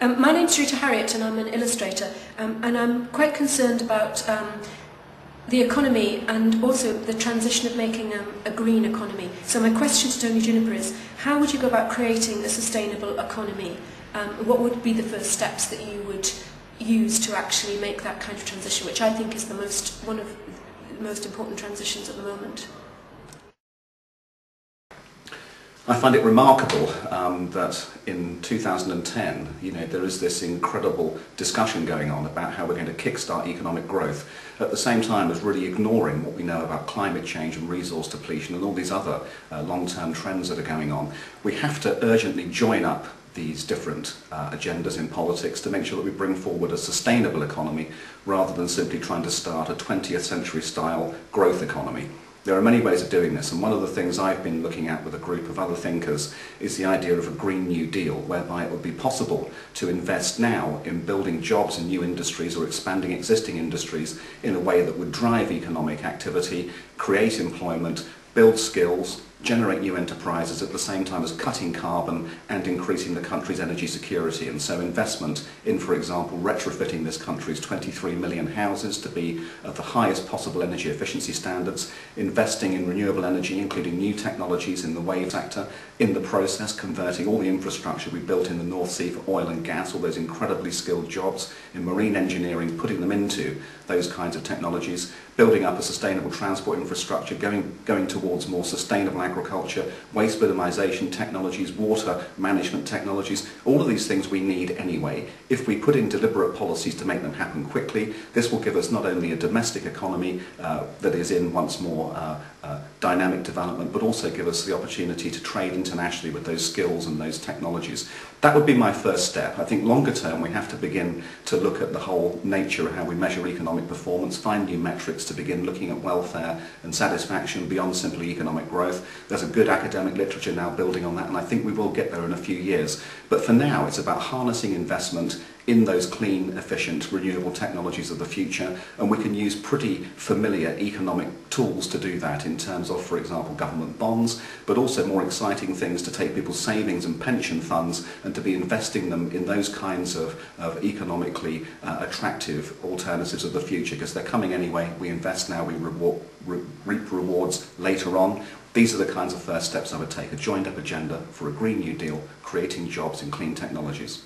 My name's Georita and I'm an illustrator, and I'm quite concerned about the economy and also the transition of making a green economy. So my question to Tony Juniper is, how would you go about creating a sustainable economy? What would be the first steps that you would use to actually make that kind of transition, which I think is one of the most important transitions at the moment? I find it remarkable that in 2010, there is this incredible discussion going on about how we're going to kickstart economic growth, at the same time as really ignoring what we know about climate change and resource depletion and all these other long-term trends that are going on. We have to urgently join up these different agendas in politics to make sure that we bring forward a sustainable economy rather than simply trying to start a 20th century style growth economy. There are many ways of doing this, and one of the things I've been looking at with a group of other thinkers is the idea of a Green New Deal, whereby it would be possible to invest now in building jobs in new industries or expanding existing industries in a way that would drive economic activity, create employment, build skills, generate new enterprises at the same time as cutting carbon and increasing the country's energy security. And so investment in, for example, retrofitting this country's 23 million houses to be of the highest possible energy efficiency standards, investing in renewable energy, including new technologies in the wave sector, in the process converting all the infrastructure we built in the North Sea for oil and gas, all those incredibly skilled jobs in marine engineering, putting them into those kinds of technologies, building up a sustainable transport infrastructure, going towards more sustainable agriculture, waste minimisation technologies, water management technologies. All of these things we need anyway. If we put in deliberate policies to make them happen quickly, this will give us not only a domestic economy that is in once more dynamic development, but also give us the opportunity to trade internationally with those skills and those technologies. That would be my first step. I think longer term we have to begin to look at the whole nature of how we measure economic performance, find new metrics to begin looking at welfare and satisfaction beyond simply economic growth. There's a good academic literature now building on that, and I think we will get there in a few years. But for now it's about harnessing investment in those clean, efficient, renewable technologies of the future, and we can use pretty familiar economic tools to do that in terms of, for example, government bonds, but also more exciting things to take people's savings and pension funds and to be investing them in those kinds of economically attractive alternatives of the future, because they're coming anyway. We invest now, we reap rewards later on. These are the kinds of first steps I would take, a joined up agenda for a Green New Deal, creating jobs in clean technologies.